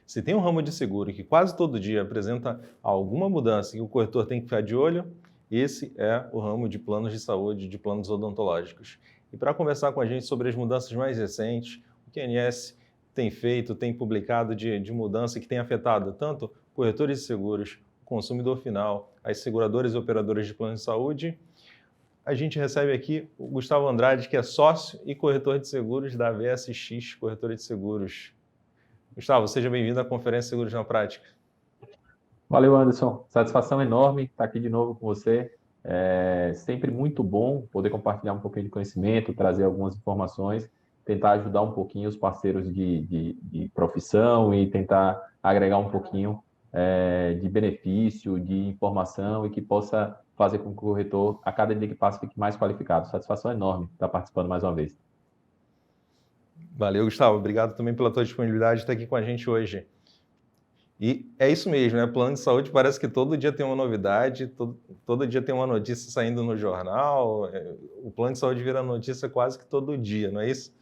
Se tem um ramo de seguro que quase todo dia apresenta alguma mudança e o corretor tem que ficar de olho, esse é o ramo de planos de saúde, de planos odontológicos. E para conversar com a gente sobre as mudanças mais recentes, o que a ANS tem feito, tem publicado de mudança que tem afetado tanto corretores de seguros, o consumidor final, as seguradoras e operadoras de planos de saúde, a gente recebe aqui o Gustavo Andrade, que é sócio e corretor de seguros da VSX Corretora de Seguros. Gustavo, seja bem-vindo à Conferência Seguros na Prática. Valeu, Anderson. Satisfação enorme estar aqui de novo com você. É sempre muito bom poder compartilhar um pouquinho de conhecimento, trazer algumas informações, tentar ajudar um pouquinho os parceiros de profissão e tentar agregar um pouquinho de benefício, de informação e que possa fazer com que o corretor, a cada dia que passa, fique mais qualificado. Satisfação enorme estar participando mais uma vez. Valeu, Gustavo. Obrigado também pela tua disponibilidade de estar aqui com a gente hoje. E é isso mesmo, né? Plano de saúde parece que todo dia tem uma novidade, todo dia tem uma notícia saindo no jornal. O plano de saúde vira notícia quase que todo dia, não é isso?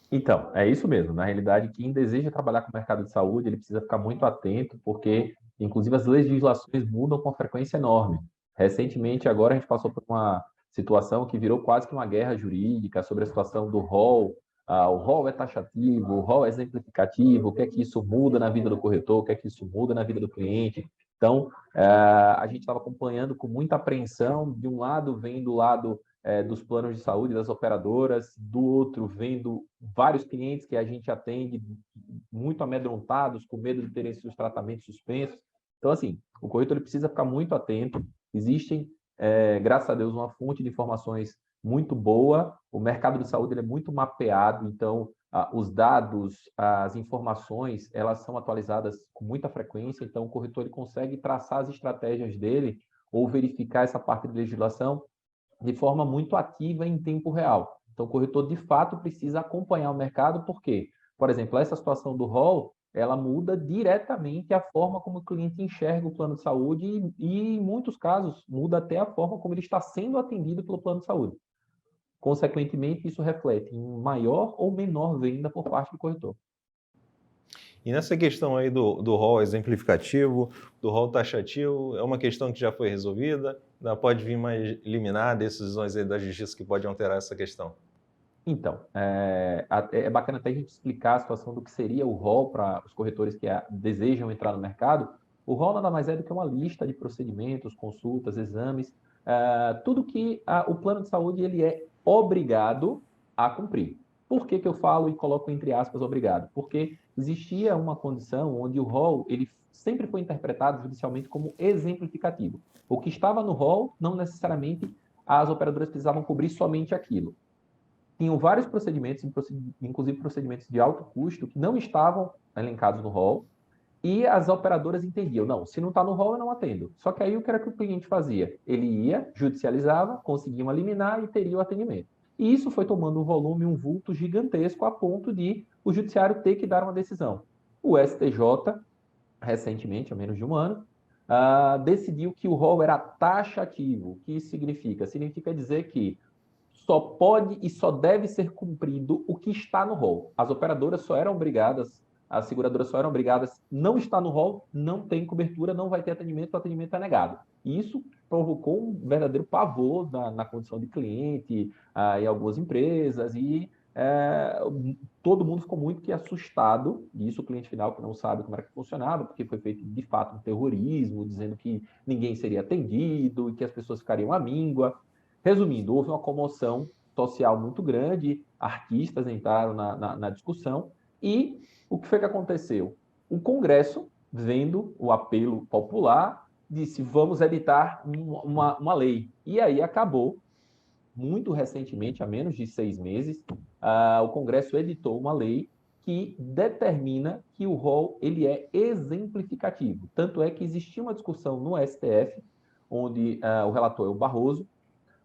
Então, é isso mesmo. Na realidade, quem deseja trabalhar com o mercado de saúde, ele precisa ficar muito atento, porque, inclusive, as legislações mudam com frequência enorme. Recentemente, agora, a gente passou por uma situação que virou quase que uma guerra jurídica sobre a situação do rol. O rol é taxativo, o rol é exemplificativo, o que é que isso muda na vida do corretor, o que é que isso muda na vida do cliente. Então, a gente estava acompanhando com muita apreensão. De um lado, vem do lado dos planos de saúde, das operadoras, do outro, vendo vários clientes que a gente atende muito amedrontados, com medo de terem seus tratamentos suspensos. Então, assim, o corretor ele precisa ficar muito atento. Existem, graças a Deus, uma fonte de informações muito boa. O mercado de saúde ele é muito mapeado, então os dados, as informações, elas são atualizadas com muita frequência, então o corretor ele consegue traçar as estratégias dele ou verificar essa parte de legislação de forma muito ativa em tempo real. Então, o corretor, de fato, precisa acompanhar o mercado, porque, por exemplo, essa situação do rol, ela muda diretamente a forma como o cliente enxerga o plano de saúde e, em muitos casos, muda até a forma como ele está sendo atendido pelo plano de saúde. Consequentemente, isso reflete em maior ou menor venda por parte do corretor. E nessa questão aí do rol exemplificativo, do rol taxativo, é uma questão que já foi resolvida? Ainda pode vir mais liminar decisões aí da justiça que pode alterar essa questão? Então, é bacana até a gente explicar a situação do que seria o rol para os corretores que desejam entrar no mercado. O rol nada mais é do que uma lista de procedimentos, consultas, exames, tudo que o plano de saúde ele é obrigado a cumprir. Por que eu falo e coloco entre aspas obrigado? Porque existia uma condição onde o rol ele sempre foi interpretado judicialmente como exemplificativo. O que estava no rol não necessariamente as operadoras precisavam cobrir somente aquilo. Tinham vários procedimentos, inclusive procedimentos de alto custo, que não estavam elencados no rol, e as operadoras entendiam, não, se não está no rol, eu não atendo. Só que aí o que era que o cliente fazia? Ele ia, judicializava, conseguia uma liminar e teria o atendimento. E isso foi tomando um volume, um vulto gigantesco, a ponto de o judiciário ter que dar uma decisão. O STJ, recentemente, há menos de um ano, decidiu que o rol era taxativo. O que isso significa? Significa dizer que só pode e só deve ser cumprido o que está no rol. As operadoras só eram obrigadas, as seguradoras só eram obrigadas, não está no rol, não tem cobertura, não vai ter atendimento, o atendimento é negado. E isso provocou um verdadeiro pavor na condição de cliente, em algumas empresas, e todo mundo ficou muito que assustado, e isso o cliente final que não sabe como era que funcionava, porque foi feito de fato um terrorismo, dizendo que ninguém seria atendido, e que as pessoas ficariam à míngua. Resumindo, houve uma comoção social muito grande, artistas entraram na discussão, e o que foi que aconteceu? O Congresso, vendo o apelo popular, disse, vamos editar uma lei. E aí acabou, muito recentemente, há menos de 6 meses, o Congresso editou uma lei que determina que o rol ele é exemplificativo. Tanto é que existia uma discussão no STF, onde o relator é o Barroso,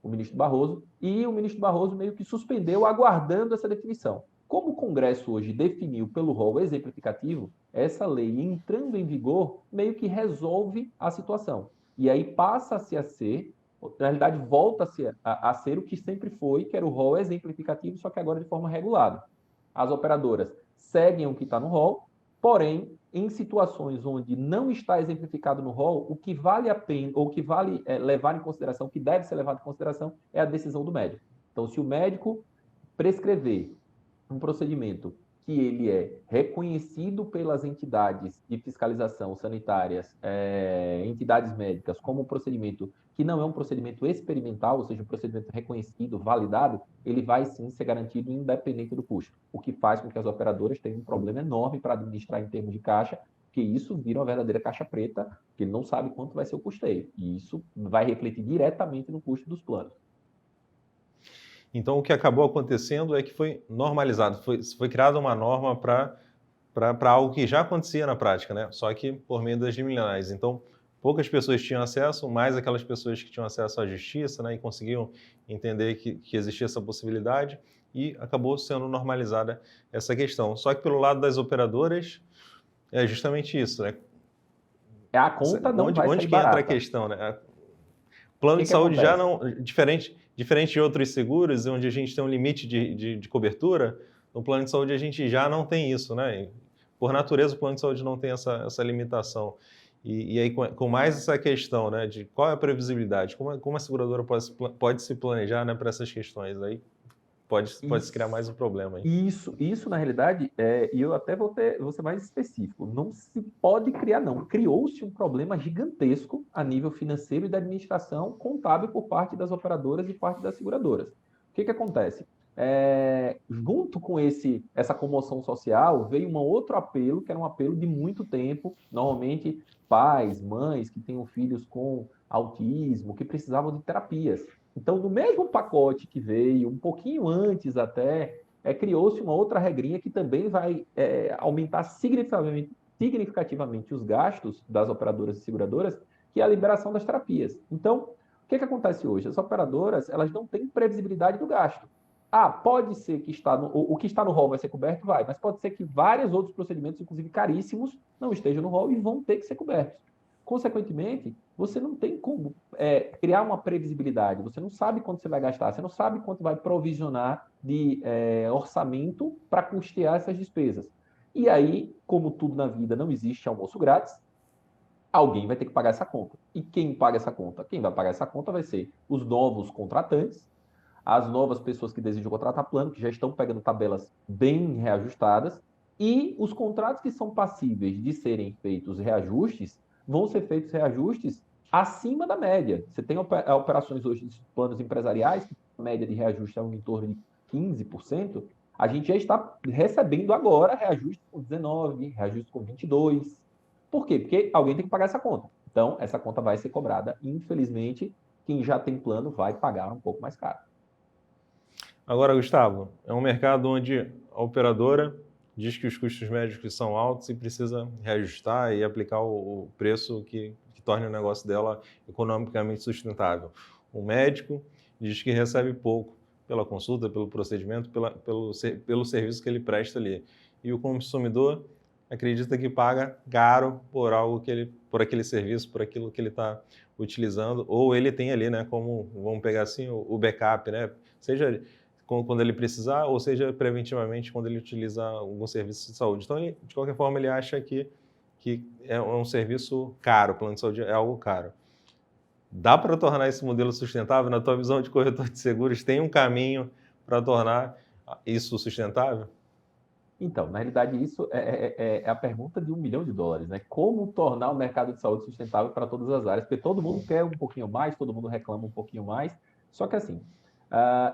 o ministro Barroso, e o ministro Barroso meio que suspendeu, aguardando essa definição. Como o Congresso hoje definiu pelo rol exemplificativo, essa lei entrando em vigor meio que resolve a situação. E aí passa-se a ser, na realidade volta-se a ser o que sempre foi, que era o rol exemplificativo, só que agora de forma regulada. As operadoras seguem o que está no rol, porém, em situações onde não está exemplificado no rol, o que vale a pena, ou o que vale levar em consideração, o que deve ser levado em consideração, é a decisão do médico. Então, se o médico prescrever um procedimento que ele é reconhecido pelas entidades de fiscalização sanitárias, entidades médicas, como um procedimento que não é um procedimento experimental, ou seja, um procedimento reconhecido, validado, ele vai sim ser garantido independente do custo, o que faz com que as operadoras tenham um problema enorme para administrar em termos de caixa, porque isso vira uma verdadeira caixa preta, que ele não sabe quanto vai ser o custeio, e isso vai refletir diretamente no custo dos planos. Então, o que acabou acontecendo é que foi normalizado, foi criada uma norma para algo que já acontecia na prática, né? Só que por meio das liminares. Então, poucas pessoas tinham acesso, mais aquelas pessoas que tinham acesso à justiça, né, e conseguiam entender que existia essa possibilidade, e acabou sendo normalizada essa questão. Só que pelo lado das operadoras, é justamente isso, né? A conta não vai sair onde que barata. entra a questão, né? Plano de saúde já não, diferente de outros seguros, onde a gente tem um limite de cobertura, no plano de saúde a gente já não tem isso, né? Por natureza, o plano de saúde não tem essa limitação. E aí, com mais essa questão, né, de qual é a previsibilidade, como a seguradora pode se planejar, né, para essas questões, aí pode se criar mais um problema aí. Isso na realidade, e eu até vou ser mais específico, não se pode criar, não. Criou-se um problema gigantesco a nível financeiro e da administração contábil por parte das operadoras e parte das seguradoras. O que acontece? Junto com essa comoção social, veio um outro apelo, que era um apelo de muito tempo, normalmente pais, mães que tenham filhos com autismo, que precisavam de terapias. Então, no mesmo pacote que veio, um pouquinho antes até, criou-se uma outra regrinha que também vai aumentar significativamente os gastos das operadoras e seguradoras, que é a liberação das terapias. Então, o que acontece hoje? As operadoras, elas não têm previsibilidade do gasto. Pode ser que o que está no rol vai ser coberto? Vai, mas pode ser que vários outros procedimentos, inclusive caríssimos, não estejam no rol e vão ter que ser cobertos. Consequentemente, você não tem como criar uma previsibilidade, você não sabe quanto você vai gastar, você não sabe quanto vai provisionar de orçamento para custear essas despesas. E aí, como tudo na vida não existe almoço grátis, alguém vai ter que pagar essa conta. E quem paga essa conta? Quem vai pagar essa conta vai ser os novos contratantes, as novas pessoas que desejam contratar plano, que já estão pegando tabelas bem reajustadas, e os contratos que são passíveis de serem feitos reajustes, vão ser feitos reajustes acima da média. Você tem operações hoje de planos empresariais, que a média de reajuste é em torno de 15%, a gente já está recebendo agora reajuste com 19%, reajuste com 22%. Por quê? Porque alguém tem que pagar essa conta. Então, essa conta vai ser cobrada. Infelizmente, quem já tem plano vai pagar um pouco mais caro. Agora, Gustavo, é um mercado onde a operadora diz que os custos médicos são altos e precisa reajustar e aplicar o preço que torne o negócio dela economicamente sustentável. O médico diz que recebe pouco pela consulta, pelo procedimento, pelo serviço que ele presta ali. E o consumidor acredita que paga caro por aquele serviço, por aquilo que ele está utilizando, ou ele tem ali, né, como, vamos pegar assim, o backup, né, seja quando ele precisar, ou seja, preventivamente quando ele utiliza algum serviço de saúde. Então, de qualquer forma, ele acha que é um serviço caro, o plano de saúde é algo caro. Dá para tornar esse modelo sustentável? Na tua visão de corretor de seguros, tem um caminho para tornar isso sustentável? Então, na realidade, isso é a pergunta de $1 milhão, né? Como tornar o mercado de saúde sustentável para todas as áreas? Porque todo mundo quer um pouquinho mais, todo mundo reclama um pouquinho mais. Só que assim,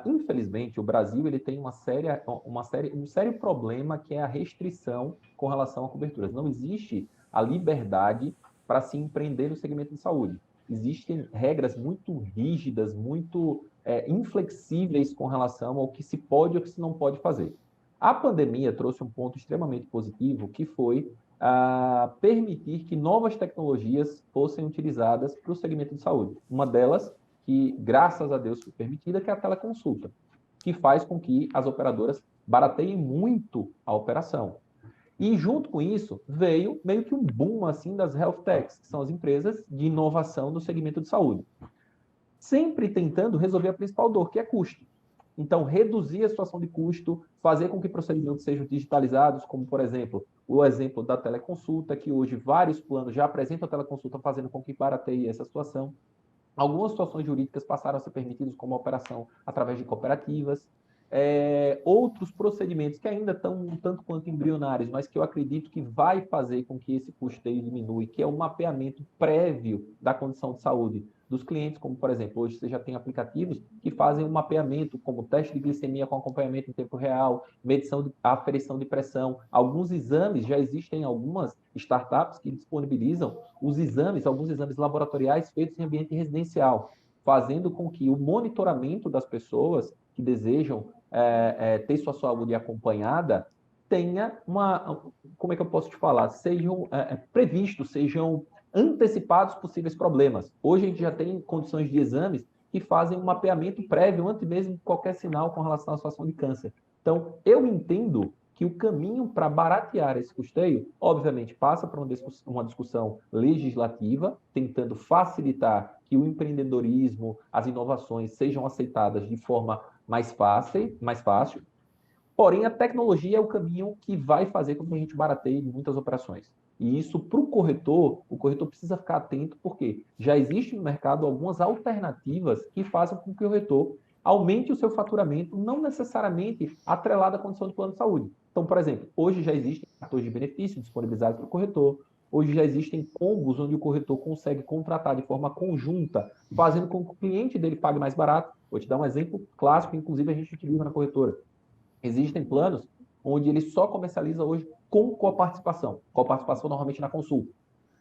infelizmente, o Brasil ele tem um sério problema que é a restrição com relação a coberturas. Não existe a liberdade para se empreender no segmento de saúde. Existem regras muito rígidas, muito inflexíveis com relação ao que se pode ou que se não pode fazer. A pandemia trouxe um ponto extremamente positivo, que foi permitir que novas tecnologias fossem utilizadas para o segmento de saúde. Uma delas, que graças a Deus foi permitida, que é a teleconsulta, que faz com que as operadoras barateiem muito a operação. E junto com isso, veio meio que um boom assim das health techs, que são as empresas de inovação do segmento de saúde. Sempre tentando resolver a principal dor, que é custo. Então, reduzir a situação de custo, fazer com que procedimentos sejam digitalizados, como, por exemplo, o exemplo da teleconsulta, que hoje vários planos já apresentam a teleconsulta, fazendo com que barateie essa situação. Algumas situações jurídicas passaram a ser permitidas como operação através de cooperativas. Outros procedimentos que ainda estão um tanto quanto embrionários, mas que eu acredito que vai fazer com que esse custeio diminua, que é o mapeamento prévio da condição de saúde dos clientes, como, por exemplo, hoje você já tem aplicativos que fazem um mapeamento, como teste de glicemia com acompanhamento em tempo real, aferição de pressão. Alguns exames, já existem algumas startups que disponibilizam os exames, alguns exames laboratoriais feitos em ambiente residencial, fazendo com que o monitoramento das pessoas que desejam ter sua saúde acompanhada tenha como é que eu posso te falar? Sejam previstos, sejam antecipados possíveis problemas. Hoje a gente já tem condições de exames que fazem um mapeamento prévio antes mesmo de qualquer sinal com relação à situação de câncer. Então, eu entendo que o caminho para baratear esse custeio, obviamente, passa por uma discussão legislativa, tentando facilitar que o empreendedorismo, as inovações sejam aceitadas de forma mais fácil. Porém, a tecnologia é o caminho que vai fazer com que a gente barateie muitas operações. E isso, para o corretor precisa ficar atento, porque já existe no mercado algumas alternativas que façam com que o corretor aumente o seu faturamento, não necessariamente atrelado à condição de plano de saúde. Então, por exemplo, hoje já existem cartões de benefício disponibilizados para o corretor, hoje já existem combos onde o corretor consegue contratar de forma conjunta, fazendo com que o cliente dele pague mais barato. Vou te dar um exemplo clássico, inclusive a gente utiliza na corretora. Existem planos onde ele só comercializa hoje com coparticipação normalmente na consulta.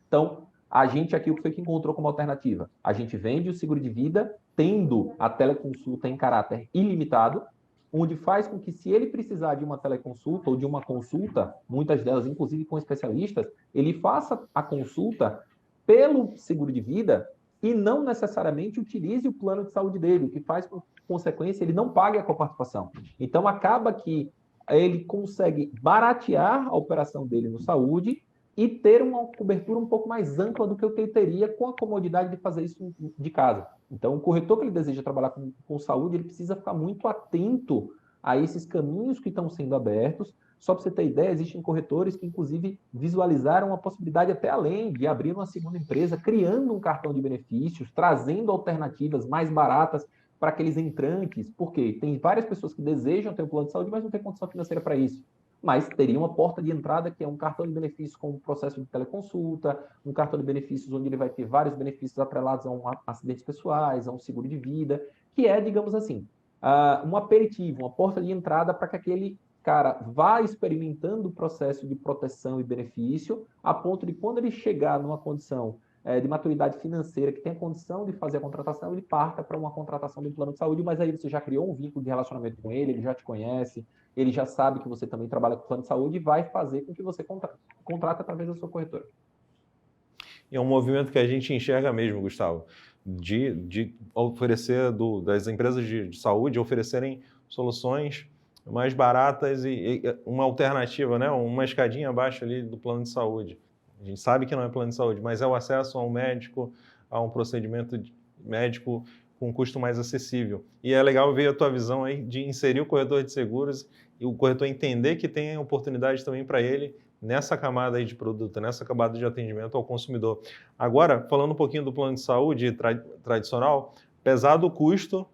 Então, a gente aqui, o que foi que encontrou como alternativa? A gente vende o seguro de vida, tendo a teleconsulta em caráter ilimitado, onde faz com que, se ele precisar de uma teleconsulta ou de uma consulta, muitas delas, inclusive com especialistas, ele faça a consulta pelo seguro de vida e não necessariamente utilize o plano de saúde dele, o que faz, por consequência, ele não pague a coparticipação. Então, acaba que ele consegue baratear a operação dele no saúde e ter uma cobertura um pouco mais ampla do que eu teria com a comodidade de fazer isso de casa. Então, o corretor que ele deseja trabalhar com saúde, ele precisa ficar muito atento a esses caminhos que estão sendo abertos. Só para você ter ideia, existem corretores que, inclusive, visualizaram a possibilidade até além de abrir uma segunda empresa, criando um cartão de benefícios, trazendo alternativas mais baratas para aqueles entrantes, porque tem várias pessoas que desejam ter um plano de saúde, mas não tem condição financeira para isso. Mas teria uma porta de entrada que é um cartão de benefícios com o processo de teleconsulta, um cartão de benefícios onde ele vai ter vários benefícios atrelados a acidentes pessoais, a um seguro de vida, que é, digamos assim, um aperitivo, uma porta de entrada para que aquele cara vá experimentando o processo de proteção e benefício, a ponto de, quando ele chegar numa condição de maturidade financeira, que tem a condição de fazer a contratação, ele parta para uma contratação de um plano de saúde, mas aí você já criou um vínculo de relacionamento com ele já te conhece, ele já sabe que você também trabalha com plano de saúde e vai fazer com que você contrate através da sua corretora. E é um movimento que a gente enxerga mesmo, Gustavo, de oferecer, das empresas de saúde oferecerem soluções mais baratas e uma alternativa, né? Uma escadinha abaixo ali do plano de saúde. A gente sabe que não é plano de saúde, mas é o acesso a um médico, a um procedimento médico com um custo mais acessível. E é legal ver a tua visão aí de inserir o corretor de seguros e o corretor entender que tem oportunidade também para ele nessa camada aí de produto, nessa camada de atendimento ao consumidor. Agora, falando um pouquinho do plano de saúde tradicional, pesado o custo,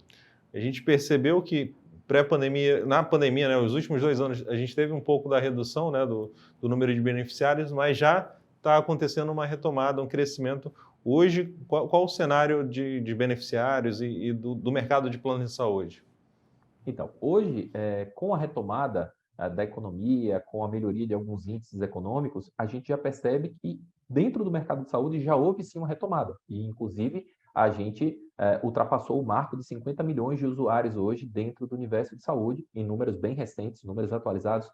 a gente percebeu que na pandemia, né, os últimos 2 anos, a gente teve um pouco da redução, né, do número de beneficiários, mas já está acontecendo uma retomada, um crescimento. Hoje, qual o cenário de beneficiários e do mercado de plano de saúde? Então, hoje, com a retomada da economia, com a melhoria de alguns índices econômicos, a gente já percebe que dentro do mercado de saúde já houve sim uma retomada. E, inclusive, a gente ultrapassou o marco de 50 milhões de usuários hoje dentro do universo de saúde, em números bem recentes, números atualizados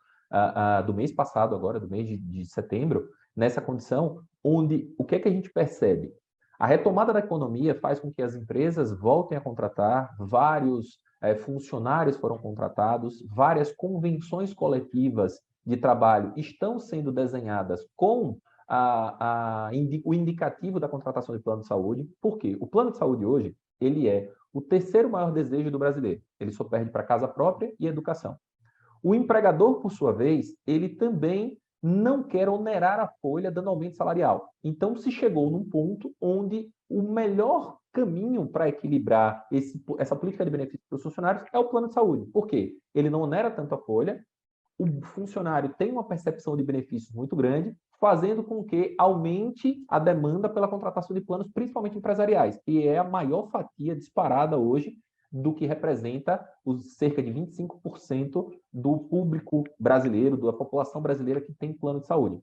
do mês passado agora, do mês de setembro, nessa condição, onde o que é que a gente percebe? A retomada da economia faz com que as empresas voltem a contratar, vários funcionários foram contratados, várias convenções coletivas de trabalho estão sendo desenhadas com o indicativo da contratação de plano de saúde. Por quê? O plano de saúde hoje, ele é o terceiro maior desejo do brasileiro. Ele só perde para casa própria e educação. O empregador, por sua vez, ele também não quer onerar a folha dando aumento salarial. Então, se chegou num ponto onde o melhor caminho para equilibrar essa política de benefícios para os funcionários é o plano de saúde. Por quê? Ele não onera tanto a folha, o funcionário tem uma percepção de benefícios muito grande, fazendo com que aumente a demanda pela contratação de planos, principalmente empresariais, que é a maior fatia disparada hoje do que representa os cerca de 25% do público brasileiro, da população brasileira que tem plano de saúde.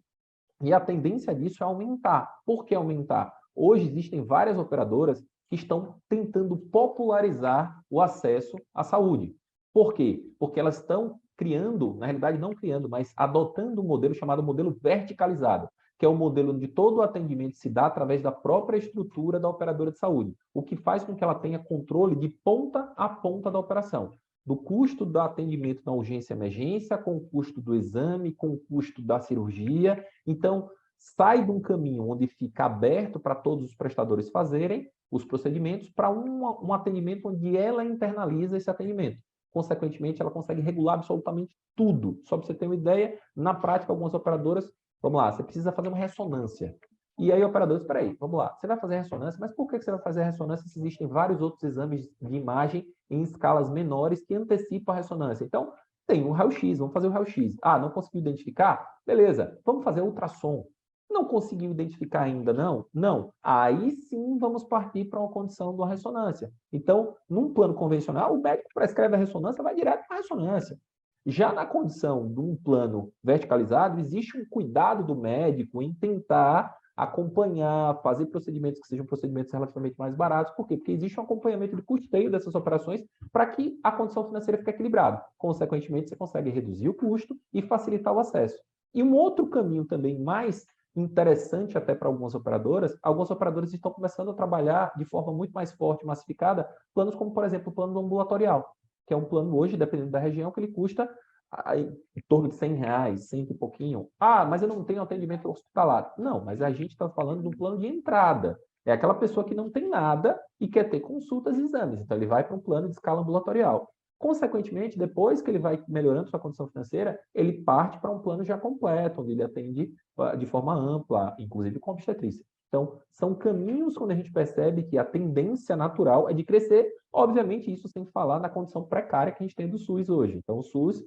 E a tendência disso é aumentar. Por que aumentar? Hoje existem várias operadoras que estão tentando popularizar o acesso à saúde. Por quê? Porque elas estão criando, na realidade não criando, mas adotando um modelo chamado modelo verticalizado, que é o modelo onde todo o atendimento se dá através da própria estrutura da operadora de saúde, o que faz com que ela tenha controle de ponta a ponta da operação, do custo do atendimento na urgência e emergência, com o custo do exame, com o custo da cirurgia. Então, sai de um caminho onde fica aberto para todos os prestadores fazerem os procedimentos para um atendimento onde ela internaliza esse atendimento. Consequentemente, ela consegue regular absolutamente tudo. Só para você ter uma ideia, na prática, algumas operadoras, vamos lá, você precisa fazer uma ressonância. E aí, operadores, espera aí, vamos lá, você vai fazer ressonância, mas por que você vai fazer ressonância se existem vários outros exames de imagem em escalas menores que antecipam a ressonância? Então, tem um raio-x, vamos fazer o raio-x. Ah, não conseguiu identificar? Beleza, vamos fazer ultrassom. Não conseguiu identificar ainda, não? Não. Aí sim vamos partir para uma condição de uma ressonância. Então, num plano convencional, o médico prescreve a ressonância, vai direto para a ressonância. Já na condição de um plano verticalizado, existe um cuidado do médico em tentar acompanhar, fazer procedimentos que sejam procedimentos relativamente mais baratos. Por quê? Porque existe um acompanhamento de custeio dessas operações para que a condição financeira fique equilibrada. Consequentemente, você consegue reduzir o custo e facilitar o acesso. E um outro caminho também mais interessante até para algumas operadoras estão começando a trabalhar de forma muito mais forte, massificada, planos como, por exemplo, o plano ambulatorial, que é um plano hoje, dependendo da região, que ele custa em torno de R$100, 100 e pouquinho. Ah, mas eu não tenho atendimento hospitalar. Não, mas a gente está falando de um plano de entrada. É aquela pessoa que não tem nada e quer ter consultas e exames. Então, ele vai para um plano de escala ambulatorial. Consequentemente, depois que ele vai melhorando sua condição financeira, ele parte para um plano já completo, onde ele atende de forma ampla, inclusive com obstetrícia. Então, são caminhos quando a gente percebe que a tendência natural é de crescer. Obviamente, isso sem falar na condição precária que a gente tem do SUS hoje. Então, o SUS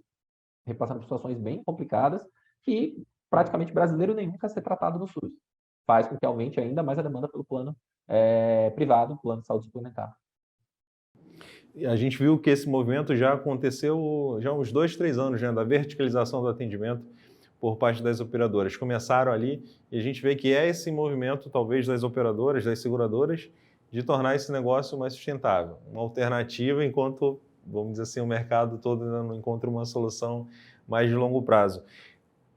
repassando por situações bem complicadas que praticamente brasileiro nenhum quer ser tratado no SUS. Faz com que aumente ainda mais a demanda pelo plano privado, plano de saúde suplementar. A gente viu que esse movimento já aconteceu já há uns 2, 3 anos, né, da verticalização do atendimento por parte das operadoras. Começaram ali e a gente vê que é esse movimento, talvez, das operadoras, das seguradoras, de tornar esse negócio mais sustentável. Uma alternativa enquanto, vamos dizer assim, o mercado todo ainda não encontra uma solução mais de longo prazo.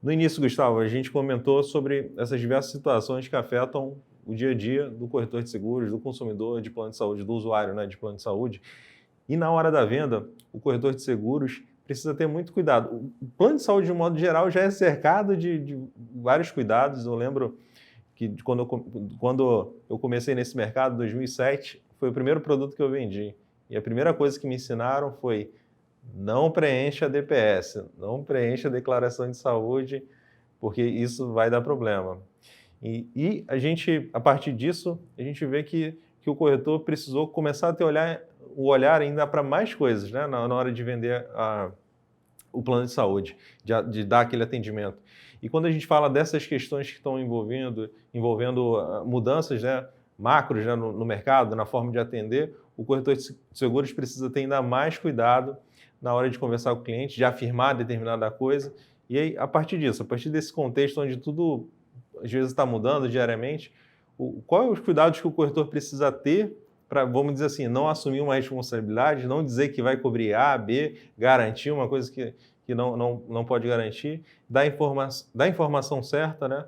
No início, Gustavo, a gente comentou sobre essas diversas situações que afetam o dia a dia do corretor de seguros, do consumidor de plano de saúde, do usuário, né, de plano de saúde. E na hora da venda, o corretor de seguros precisa ter muito cuidado. O plano de saúde, de um modo geral, já é cercado de vários cuidados. Eu lembro que quando eu comecei nesse mercado, em 2007, foi o primeiro produto que eu vendi. E a primeira coisa que me ensinaram foi: não preencha a DPS, não preencha a declaração de saúde, porque isso vai dar problema. E a gente, a partir disso, a gente vê que o corretor precisou começar a ter o olhar ainda para mais coisas, né, na hora de vender o plano de saúde, de dar aquele atendimento. E quando a gente fala dessas questões que estão envolvendo mudanças, né, macros, né, no mercado, na forma de atender, o corretor de seguros precisa ter ainda mais cuidado na hora de conversar com o cliente, de afirmar determinada coisa. E aí, a partir disso, a partir desse contexto onde tudo às vezes está mudando diariamente, quais os cuidados que o corretor precisa ter para, vamos dizer assim, não assumir uma responsabilidade, não dizer que vai cobrir A, B, garantir uma coisa que não pode garantir, dar informação certa, né?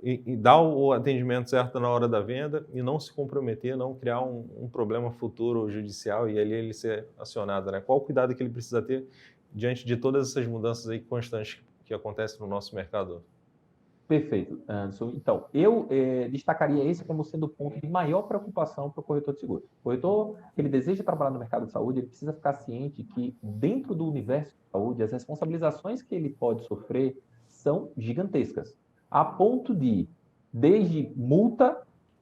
E dar o atendimento certo na hora da venda e não se comprometer, não criar um problema futuro judicial e ali ele ser acionado, né? Qual o cuidado que ele precisa ter diante de todas essas mudanças aí constantes que acontecem no nosso mercado? Perfeito, Anderson. Então, eu destacaria esse como sendo o ponto de maior preocupação para o corretor de seguro. O corretor, que ele deseja trabalhar no mercado de saúde, ele precisa ficar ciente que dentro do universo de saúde, as responsabilizações que ele pode sofrer são gigantescas, a ponto de, desde multa,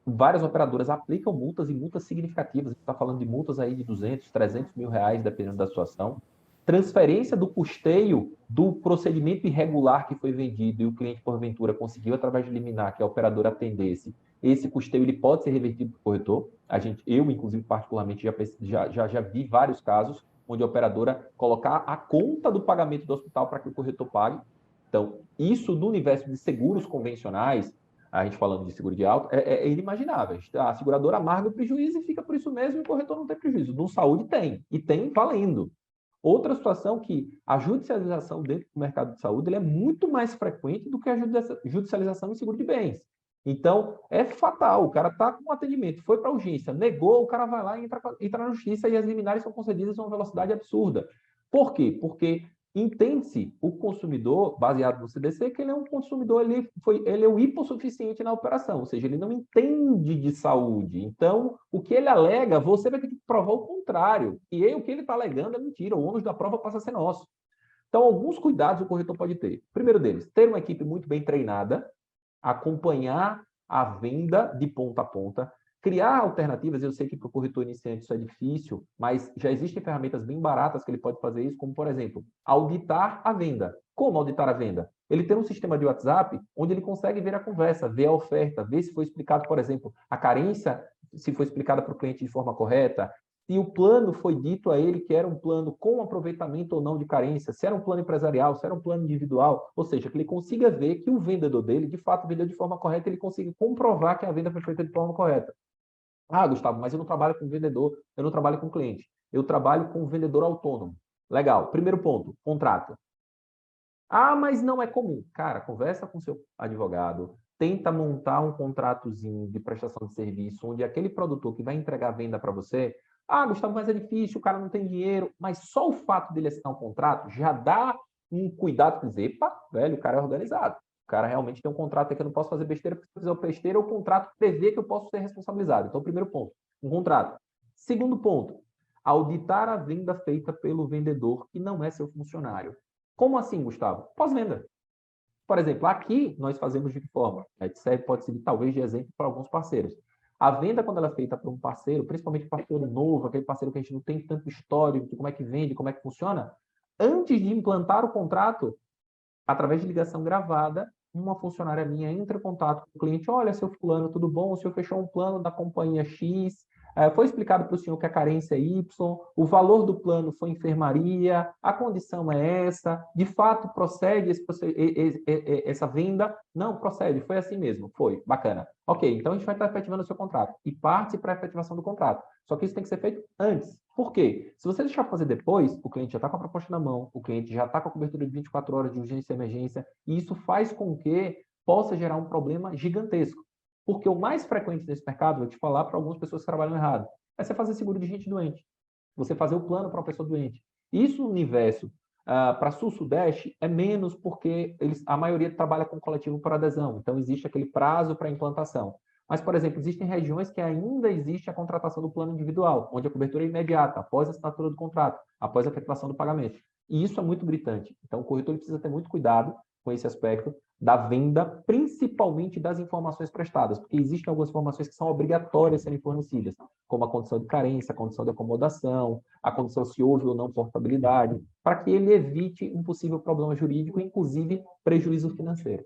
várias operadoras aplicam multas e multas significativas. A gente está falando de multas aí de 200, 300 mil reais, dependendo da situação. Transferência do custeio do procedimento irregular que foi vendido e o cliente, porventura, conseguiu, através de liminar, que a operadora atendesse, esse custeio ele pode ser revertido para o corretor. Eu, inclusive, particularmente, já vi vários casos onde a operadora colocar a conta do pagamento do hospital para que o corretor pague. Então, isso no universo de seguros convencionais, a gente falando de seguro de auto, é inimaginável. A seguradora amarga o prejuízo e fica por isso mesmo e o corretor não tem prejuízo. No saúde tem, e tem valendo. Outra situação que a judicialização dentro do mercado de saúde ele é muito mais frequente do que a judicialização em seguro de bens. Então, é fatal. O cara está com um atendimento, foi para a urgência, negou, o cara vai lá e entra na justiça e as liminares são concedidas a uma velocidade absurda. Por quê? Porque entende-se o consumidor, baseado no CDC, que ele é um consumidor, ele é o hipossuficiente na operação, ou seja, ele não entende de saúde. Então, o que ele alega, você vai ter que provar o contrário. E aí, o que ele está alegando é mentira, o ônus da prova passa a ser nosso. Então, alguns cuidados o corretor pode ter. Primeiro deles, ter uma equipe muito bem treinada, acompanhar a venda de ponta a ponta, criar alternativas. Eu sei que para o corretor iniciante isso é difícil, mas já existem ferramentas bem baratas que ele pode fazer isso, como, por exemplo, auditar a venda. Como auditar a venda? Ele tem um sistema de WhatsApp onde ele consegue ver a conversa, ver a oferta, ver se foi explicado, por exemplo, a carência, se foi explicada para o cliente de forma correta, se o plano foi dito a ele que era um plano com aproveitamento ou não de carência, se era um plano empresarial, se era um plano individual, ou seja, que ele consiga ver que o vendedor dele, de fato, vendeu de forma correta, ele consiga comprovar que a venda foi feita de forma correta. Ah, Gustavo, mas eu não trabalho com vendedor, eu não trabalho com cliente. Eu trabalho com vendedor autônomo. Legal. Primeiro ponto, contrato. Ah, mas não é comum. Cara, conversa com seu advogado, tenta montar um contratozinho de prestação de serviço, onde aquele produtor que vai entregar a venda para você, ah, Gustavo, mas é difícil, o cara não tem dinheiro, mas só o fato dele assinar um contrato já dá um cuidado para dizer, epa, velho, o cara é organizado. O cara realmente tem um contrato aqui, eu não posso fazer besteira, porque se eu fizer besteira, o contrato prevê que eu posso ser responsabilizado. Então, primeiro ponto, um contrato. Segundo ponto, auditar a venda feita pelo vendedor que não é seu funcionário. Como assim, Gustavo? Pós-venda. Por exemplo, aqui nós fazemos de que forma? Pode servir talvez de exemplo para alguns parceiros. A venda, quando ela é feita para um parceiro, principalmente parceiro novo, aquele parceiro que a gente não tem tanto histórico de como é que vende, como é que funciona, antes de implantar o contrato, através de ligação gravada, uma funcionária minha entra em contato com o cliente, olha, seu fulano, tudo bom? O senhor fechou um plano da companhia X, foi explicado para o senhor que a carência é Y, o valor do plano foi enfermaria, a condição é essa, de fato procede essa venda? Não, procede, foi assim mesmo, foi, bacana. Ok, então a gente vai estar efetivando o seu contrato e parte para a efetivação do contrato. Só que isso tem que ser feito antes. Por quê? Se você deixar fazer depois, o cliente já está com a proposta na mão, o cliente já está com a cobertura de 24 horas de urgência e emergência, e isso faz com que possa gerar um problema gigantesco. Porque o mais frequente nesse mercado, vou te falar para algumas pessoas que trabalham errado, é você fazer seguro de gente doente. Você fazer o plano para uma pessoa doente. Isso no universo para Sul-Sudeste é menos porque a maioria trabalha com coletivo por adesão. Então, existe aquele prazo para implantação. Mas, por exemplo, existem regiões que ainda existe a contratação do plano individual, onde a cobertura é imediata, após a assinatura do contrato, após a efetivação do pagamento. E isso é muito gritante. Então, o corretor precisa ter muito cuidado com esse aspecto da venda, principalmente das informações prestadas, porque existem algumas informações que são obrigatórias a serem fornecidas, como a condição de carência, a condição de acomodação, a condição se houve ou não portabilidade, para que ele evite um possível problema jurídico, inclusive prejuízo financeiro.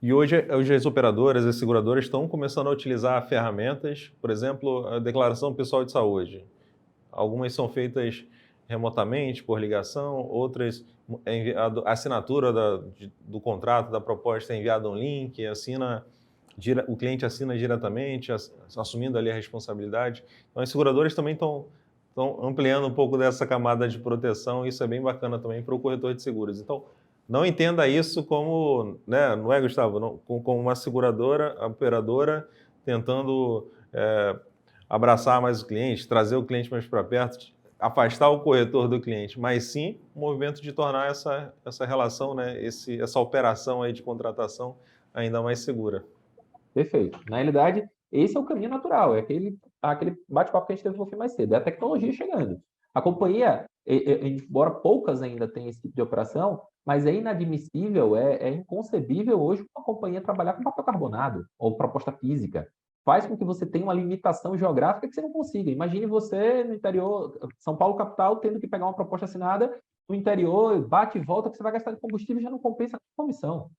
E hoje as operadoras, as seguradoras estão começando a utilizar ferramentas, por exemplo, a declaração pessoal de saúde. Algumas são feitas remotamente, por ligação, outras a assinatura do contrato, da proposta é enviada um link, o cliente assina diretamente, assumindo ali a responsabilidade. Então, as seguradoras também estão ampliando um pouco dessa camada de proteção, e isso é bem bacana também para o corretor de seguros. Então, não entenda isso como, né, não é, Gustavo, não, como uma seguradora, operadora, tentando abraçar mais o cliente, trazer o cliente mais para perto. afastar o corretor do cliente, mas sim o movimento de tornar essa relação, né, essa operação aí de contratação ainda mais segura. Perfeito. Na realidade, esse é o caminho natural, é aquele bate-papo que a gente teve um pouquinho mais cedo, é a tecnologia chegando. A companhia, embora poucas ainda tenham esse tipo de operação, mas é inadmissível, é inconcebível hoje uma companhia trabalhar com papel carbonado ou proposta física. Faz com que você tenha uma limitação geográfica que você não consiga. Imagine você no interior, São Paulo capital, tendo que pegar uma proposta assinada no interior, bate e volta, que você vai gastar de combustível e já não compensa a comissão.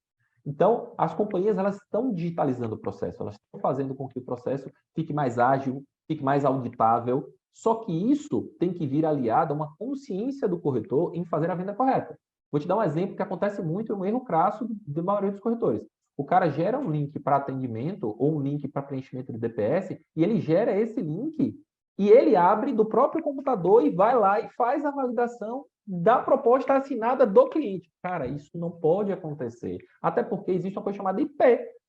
Então, as companhias elas estão digitalizando o processo, elas estão fazendo com que o processo fique mais ágil, fique mais auditável. Só que isso tem que vir aliado a uma consciência do corretor em fazer a venda correta. Vou te dar um exemplo que acontece muito, é um erro crasso da maioria dos corretores. O cara gera um link para atendimento ou um link para preenchimento de DPS e ele gera esse link e ele abre do próprio computador e vai lá e faz a validação da proposta assinada do cliente. Cara, isso não pode acontecer. Até porque existe uma coisa chamada IP.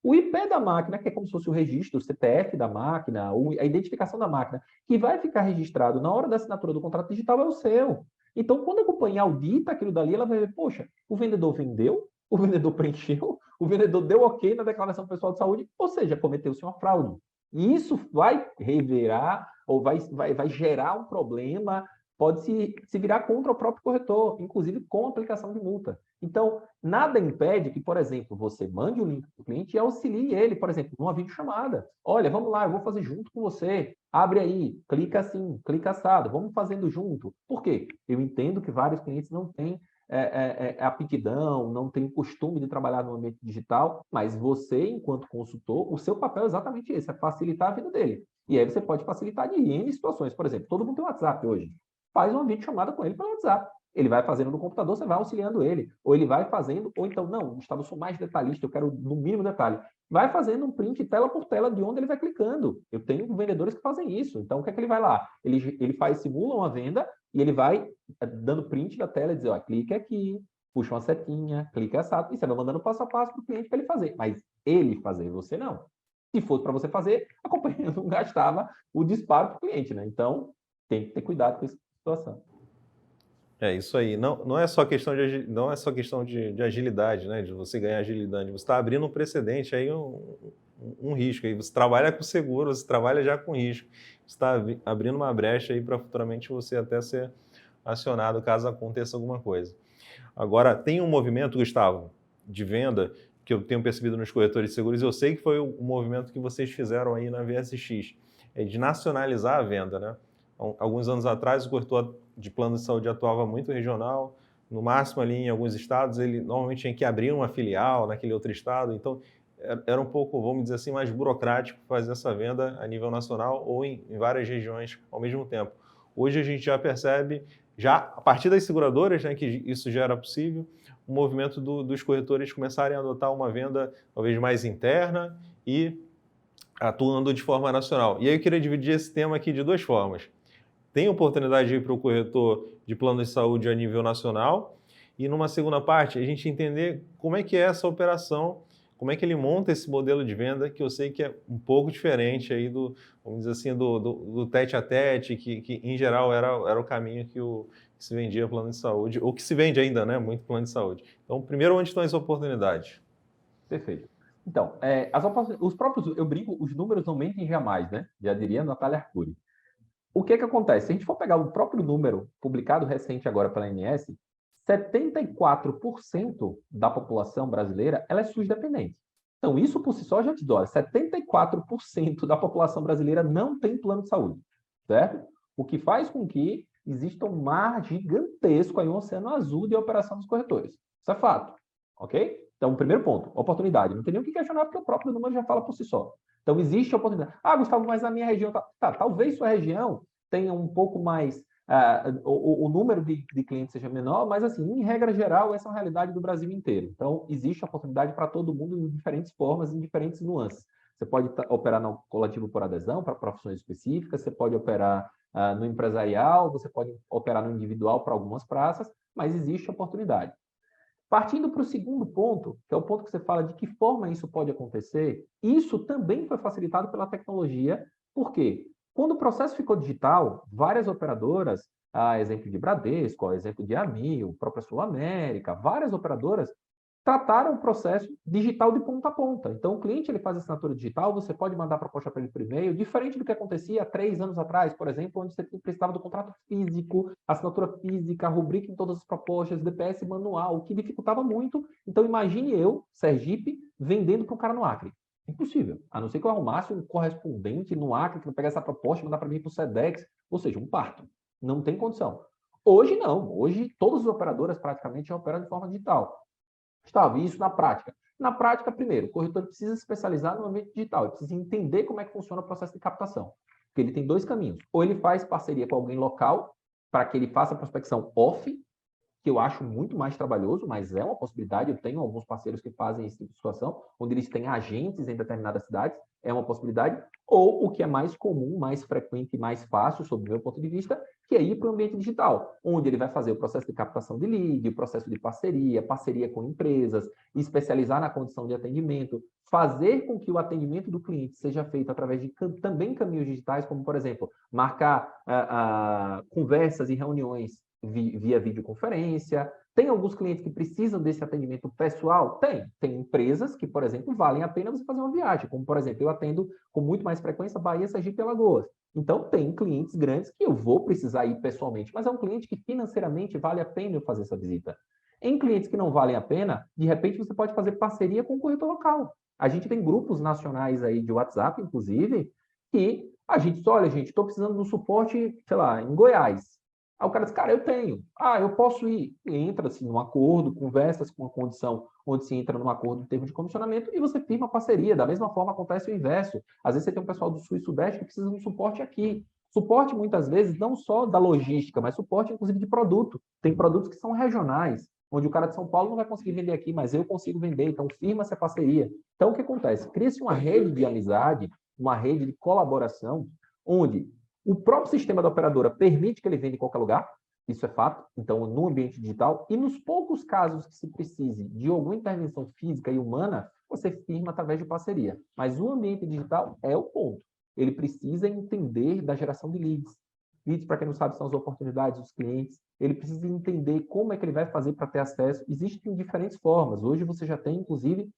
O IP da máquina, que é como se fosse o registro, o CPF da máquina, a identificação da máquina, que vai ficar registrado na hora da assinatura do contrato digital é o seu. Então, quando a companhia audita aquilo dali, ela vai ver, poxa, o vendedor vendeu, o vendedor preencheu, o vendedor deu ok na declaração pessoal de saúde, ou seja, cometeu-se uma fraude. E isso vai reverar ou vai gerar um problema, pode se virar contra o próprio corretor, inclusive com aplicação de multa. Então, nada impede que, por exemplo, você mande o link para o cliente e auxilie ele, por exemplo, numa videochamada. Olha, vamos lá, eu vou fazer junto com você. Abre aí, clica assim, clica assado, vamos fazendo junto. Por quê? Eu entendo que vários clientes não têm aptidão, não têm costume de trabalhar no ambiente digital, mas você, enquanto consultor, o seu papel é exatamente esse, é facilitar a vida dele. E aí você pode facilitar de N situações. Por exemplo, todo mundo tem WhatsApp hoje. Faz uma videochamada com ele pelo WhatsApp. Ele vai fazendo no computador, você vai auxiliando ele. Ou ele vai fazendo, ou então, não, Gustavo, eu sou mais detalhista, eu quero no mínimo detalhe. Vai fazendo um print tela por tela de onde ele vai clicando. Eu tenho vendedores que fazem isso. Então, o que é que ele vai lá? Ele simula uma venda e ele vai dando print da tela e dizer, ó, clique aqui, puxa uma setinha, clica essa, e você vai mandando passo a passo para o cliente para ele fazer. Mas ele fazer, você não. Se fosse para você fazer, a companhia não gastava o disparo para o cliente, né? Então, tem que ter cuidado com essa situação. É isso aí. Não é só questão não é só questão de agilidade, né? De você ganhar agilidade. Você está abrindo um precedente aí, um risco. Aí você trabalha com seguro, você trabalha já com risco. Você está abrindo uma brecha aí para futuramente você até ser acionado caso aconteça alguma coisa. Agora, tem um movimento, Gustavo, de venda que eu tenho percebido nos corretores de seguros. Eu sei que foi o movimento que vocês fizeram aí na VSX, é de nacionalizar a venda, né? Alguns anos atrás, o corretor de plano de saúde atuava muito regional, no máximo ali em alguns estados, ele normalmente tinha que abrir uma filial naquele outro estado, então era um pouco, vamos dizer assim, mais burocrático fazer essa venda a nível nacional ou em várias regiões ao mesmo tempo. Hoje a gente já percebe, já a partir das seguradoras, né, que isso já era possível, o movimento dos corretores começarem a adotar uma venda talvez mais interna e atuando de forma nacional. E aí eu queria dividir esse tema aqui de duas formas. Tem oportunidade de ir para o corretor de plano de saúde a nível nacional e numa segunda parte a gente entender como é que é essa operação, como é que ele monta esse modelo de venda, que eu sei que é um pouco diferente aí vamos dizer assim, do tete a tete, que em geral era o caminho que se vendia plano de saúde, ou que se vende ainda, né, muito plano de saúde. Então, primeiro, onde estão as oportunidades? Perfeito. Então, os próprios, eu brinco, os números não mentem jamais, né? Já diria Natália Arcuri. O que acontece? Se a gente for pegar o próprio número publicado recente agora pela ANS, 74% da população brasileira ela é SUS dependente. Então, isso por si só já te dói. 74% da população brasileira não tem plano de saúde, certo? O que faz com que exista um mar gigantesco aí, um oceano azul de operação dos corretores. Isso é fato, ok? Então, primeiro ponto, oportunidade. Não tem nem o que questionar, porque o próprio número já fala por si só. Então, existe oportunidade. Ah, Gustavo, mas na minha região... talvez sua região tenha um pouco mais... o número de clientes seja menor, mas, assim, em regra geral, essa é uma realidade do Brasil inteiro. Então, existe oportunidade para todo mundo em diferentes formas, em diferentes nuances. Você pode operar no coletivo por adesão, para profissões específicas, você pode operar no empresarial, você pode operar no individual para algumas praças, mas existe oportunidade. Partindo para o segundo ponto, que é o ponto que você fala de que forma isso pode acontecer, isso também foi facilitado pela tecnologia, porque quando o processo ficou digital, várias operadoras exemplo de Bradesco, exemplo de Amil, própria Sul América, várias operadoras trataram o processo digital de ponta a ponta. Então, o cliente ele faz assinatura digital, você pode mandar a proposta para ele por e-mail, diferente do que acontecia há 3 anos atrás, por exemplo, onde você precisava do contrato físico, assinatura física, rubrica em todas as propostas, DPS manual, o que dificultava muito. Então, imagine eu, Sergipe, vendendo para um cara no Acre. Impossível. A não ser que eu arrumasse um correspondente no Acre que vai pegar essa proposta e mandar para mim para o Sedex, ou seja, um parto. Não tem condição. Hoje não. Hoje todas as operadoras praticamente já operam de forma digital. Gustavo, isso na prática. Na prática, primeiro, o corretor precisa se especializar no ambiente digital, ele precisa entender como é que funciona o processo de captação. Porque ele tem dois caminhos. Ou ele faz parceria com alguém local, para que ele faça a prospecção off, que eu acho muito mais trabalhoso, mas é uma possibilidade. Eu tenho alguns parceiros que fazem esse tipo de situação, onde eles têm agentes em determinadas cidades, é uma possibilidade. Ou o que é mais comum, mais frequente e mais fácil, sob o meu ponto de vista, que é ir para o ambiente digital, onde ele vai fazer o processo de captação de lead, o processo de parceria, parceria com empresas, especializar na condição de atendimento, fazer com que o atendimento do cliente seja feito através de também caminhos digitais, como, por exemplo, marcar conversas e reuniões via videoconferência. Tem alguns clientes que precisam desse atendimento pessoal? Tem. Tem empresas que, por exemplo, valem a pena você fazer uma viagem, como, por exemplo, eu atendo com muito mais frequência Bahia, Sergipe e Alagoas. Então, tem clientes grandes que eu vou precisar ir pessoalmente, mas é um cliente que financeiramente vale a pena eu fazer essa visita. Em clientes que não valem a pena, de repente você pode fazer parceria com o corretor local. A gente tem grupos nacionais aí de WhatsApp, inclusive, que a gente diz, olha, gente, estou precisando de um suporte, sei lá, em Goiás. Aí o cara diz, cara, eu tenho. Ah, eu posso ir. Entra-se num acordo, conversa-se com uma condição onde se entra num acordo de termo de comissionamento e você firma a parceria. Da mesma forma acontece o inverso. Às vezes você tem um pessoal do Sul e Sudeste que precisa de um suporte aqui. Suporte, muitas vezes, não só da logística, mas suporte, inclusive, de produto. Tem produtos que são regionais, onde o cara de São Paulo não vai conseguir vender aqui, mas eu consigo vender. Então, firma-se a parceria. Então, o que acontece? Cria-se uma rede de amizade, uma rede de colaboração, onde o próprio sistema da operadora permite que ele venda em qualquer lugar, isso é fato, então, no ambiente digital, e nos poucos casos que se precise de alguma intervenção física e humana, você firma através de parceria. Mas o ambiente digital é o ponto. Ele precisa entender da geração de leads. Leads, para quem não sabe, são as oportunidades dos clientes. Ele precisa entender como é que ele vai fazer para ter acesso. Existem diferentes formas. Hoje você já tem, inclusive,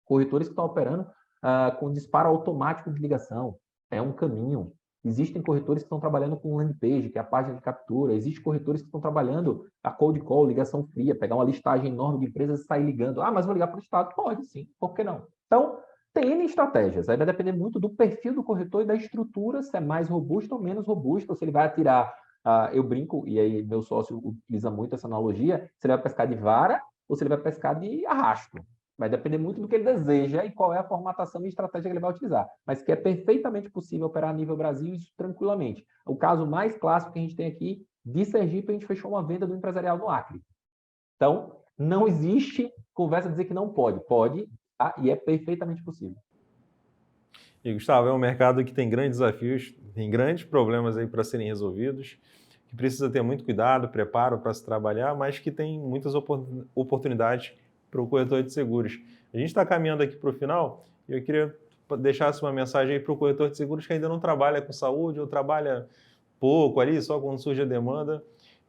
corretores que estão operando com disparo automático de ligação. É um caminho. Existem corretores que estão trabalhando com landing page, que é a página de captura. Existem corretores que estão trabalhando a cold call, ligação fria, pegar uma listagem enorme de empresas e sair ligando. Ah, mas vou ligar para o Estado? Pode, sim. Por que não? Então, tem N estratégias. Aí vai depender muito do perfil do corretor e da estrutura, se é mais robusto ou menos robusto, ou se ele vai atirar. Eu brinco, e aí meu sócio utiliza muito essa analogia, se ele vai pescar de vara ou se ele vai pescar de arrasto. Vai depender muito do que ele deseja e qual é a formatação e estratégia que ele vai utilizar. Mas que é perfeitamente possível operar a nível Brasil, isso tranquilamente. O caso mais clássico que a gente tem aqui, de Sergipe, a gente fechou uma venda do empresarial no Acre. Então, não existe conversa de dizer que não pode. Pode, tá? E é perfeitamente possível. E, Gustavo, é um mercado que tem grandes desafios, tem grandes problemas aí para serem resolvidos, que precisa ter muito cuidado, preparo para se trabalhar, mas que tem muitas oportunidades para o corretor de seguros. A gente está caminhando aqui para o final e eu queria deixar uma mensagem aí para o corretor de seguros que ainda não trabalha com saúde ou trabalha pouco ali, só quando surge a demanda.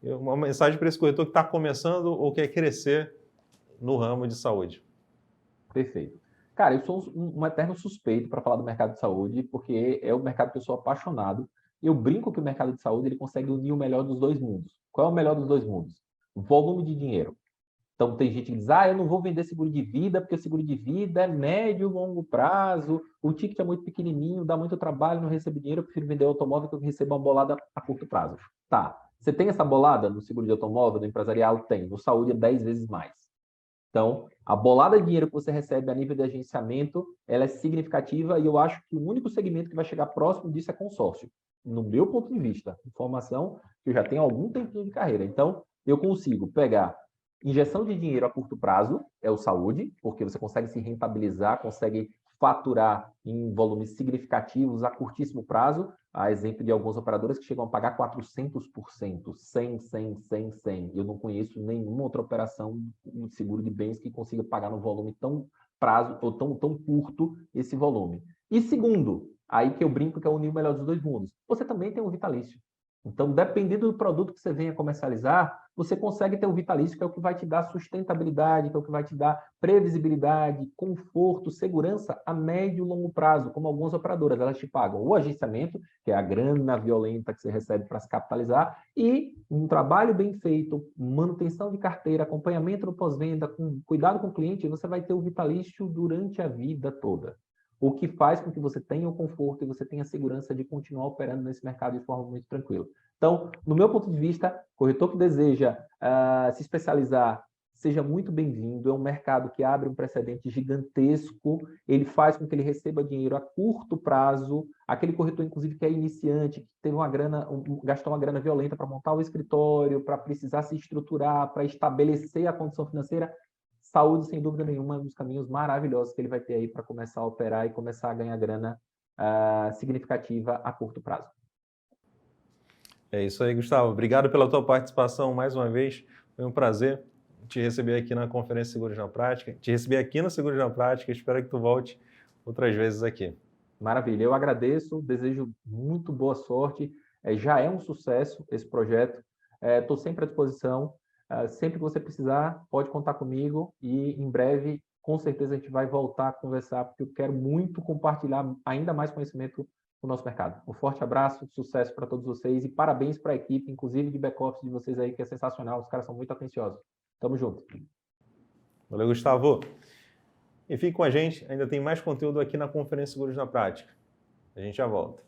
Uma mensagem para esse corretor que está começando ou quer crescer no ramo de saúde. Perfeito. Cara, eu sou um eterno suspeito para falar do mercado de saúde, porque é o mercado que eu sou apaixonado. Eu brinco que o mercado de saúde ele consegue unir o melhor dos dois mundos. Qual é o melhor dos dois mundos? Volume de dinheiro. Então, tem gente que diz, eu não vou vender seguro de vida, porque o seguro de vida é médio, longo prazo, o ticket é muito pequenininho, dá muito trabalho, não recebo dinheiro, eu prefiro vender automóvel que eu recebo uma bolada a curto prazo. Tá, você tem essa bolada no seguro de automóvel, no empresarial? Tem, no saúde é 10 vezes mais. Então, a bolada de dinheiro que você recebe a nível de agenciamento, ela é significativa e eu acho que o único segmento que vai chegar próximo disso é consórcio. No meu ponto de vista, informação que eu já tenho algum tempinho de carreira. Então, eu consigo pegar injeção de dinheiro a curto prazo, é o saúde, porque você consegue se rentabilizar, consegue faturar em volumes significativos a curtíssimo prazo. Há exemplo de algumas operadoras que chegam a pagar 400%, 100, 100, 100, 100. Eu não conheço nenhuma outra operação de seguro de bens que consiga pagar no volume tão prazo ou tão curto esse volume. E segundo, aí que eu brinco que é unir o melhor dos dois mundos. Você também tem um vitalício. Então, dependendo do produto que você venha comercializar, você consegue ter o vitalício, que é o que vai te dar sustentabilidade, que é o que vai te dar previsibilidade, conforto, segurança a médio e longo prazo, como algumas operadoras, elas te pagam o agenciamento, que é a grana violenta que você recebe para se capitalizar, e um trabalho bem feito, manutenção de carteira, acompanhamento no pós-venda, com cuidado com o cliente, você vai ter o vitalício durante a vida toda. O que faz com que você tenha o conforto e você tenha a segurança de continuar operando nesse mercado de forma muito tranquila. Então, no meu ponto de vista, corretor que deseja se especializar, seja muito bem-vindo. É um mercado que abre um precedente gigantesco, ele faz com que ele receba dinheiro a curto prazo. Aquele corretor, inclusive, que é iniciante, que teve uma grana, gastou uma grana violenta para montar o escritório, para precisar se estruturar, para estabelecer a condição financeira, saúde, sem dúvida nenhuma, é um dos caminhos maravilhosos que ele vai ter aí para começar a operar e começar a ganhar grana significativa a curto prazo. É isso aí, Gustavo. Obrigado pela tua participação mais uma vez. Foi um prazer te receber aqui na Conferência Seguros na Prática. Te receber aqui no Seguros na Prática. Espero que tu volte outras vezes aqui. Maravilha. Eu agradeço, desejo muito boa sorte. Já é um sucesso esse projeto. Estou sempre à disposição. Sempre que você precisar, pode contar comigo e em breve, com certeza, a gente vai voltar a conversar, porque eu quero muito compartilhar ainda mais conhecimento no nosso mercado. Um forte abraço, sucesso para todos vocês e parabéns para a equipe, inclusive de back-office de vocês aí, que é sensacional. Os caras são muito atenciosos. Tamo junto. Valeu, Gustavo. E fique com a gente, ainda tem mais conteúdo aqui na Conferência Seguros na Prática. A gente já volta.